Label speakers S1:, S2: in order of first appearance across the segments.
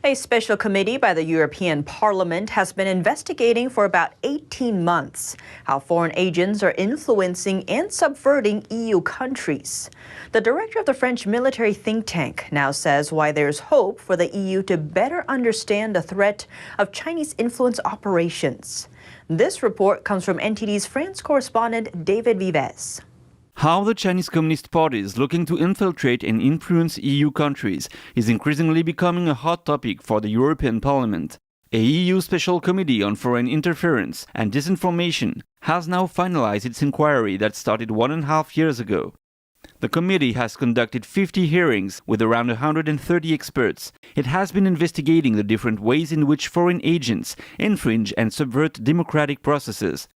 S1: A special committee by the European Parliament has been investigating for about 18 months how foreign agents are influencing and subverting EU countries. The director of the French military think tank now says why there's hope for the EU to better understand the threat of Chinese influence operations. This report comes from NTD's France correspondent David Vives.
S2: How the Chinese Communist Party is looking to infiltrate and influence EU countries is increasingly becoming a hot topic for the European Parliament. A EU Special Committee on Foreign Interference and Disinformation has now finalized its inquiry that started 1.5 years ago. The committee has conducted 50 hearings with around 130 experts. It has been investigating the different ways in which foreign agents infringe and subvert democratic processes.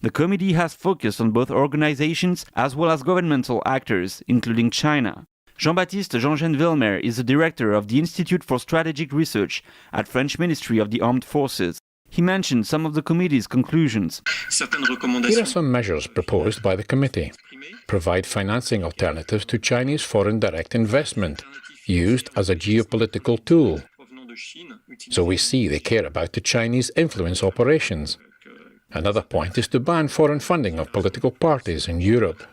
S2: The committee has focused on both organizations as well as governmental actors, including China. Jean-Baptiste Jean-Vilmer is the director of the Institute for Strategic Research at French Ministry of the Armed Forces. He mentioned some of the committee's conclusions.
S3: Here are some measures proposed by the committee. Provide financing alternatives to Chinese foreign direct investment, used as a geopolitical tool. So we see they care about the Chinese influence operations. Another point is to ban foreign funding of political parties in Europe.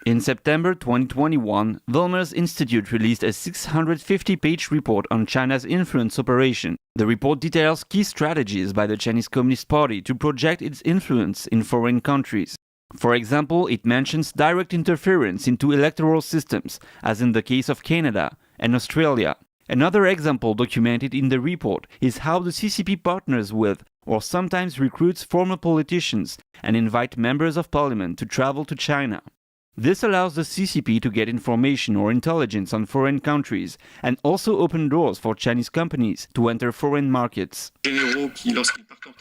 S2: In September 2021, Vilmer's Institute released a 650-page report on China's influence operation. The report details key strategies by the Chinese Communist Party to project its influence in foreign countries. For example, it mentions direct interference into electoral systems, as in the case of Canada and Australia. Another example documented in the report is how the CCP partners with or sometimes recruits former politicians and invite members of parliament to travel to China. This allows the CCP to get information or intelligence on foreign countries and also open doors for Chinese companies to enter foreign markets.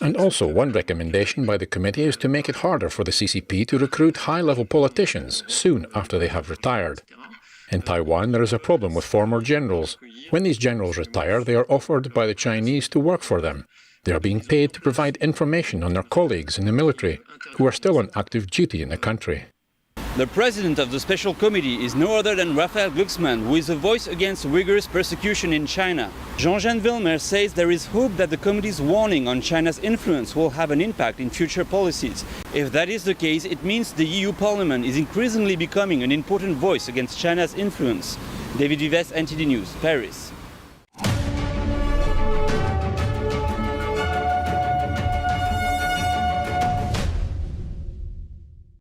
S3: And also, one recommendation by the committee is to make it harder for the CCP to recruit high-level politicians soon after they have retired. In Taiwan, there is a problem with former generals. When these generals retire, they are offered by the Chinese to work for them. They are being paid to provide information on their colleagues in the military who are still on active duty in the country.
S2: The president of the special committee is no other than Raphael Glucksmann, who is a voice against rigorous persecution in China. Jean Vilmer says there is hope that the committee's warning on China's influence will have an impact in future policies. If that is the case, it means the EU Parliament is increasingly becoming an important voice against China's influence. David Vives, NTD News, Paris.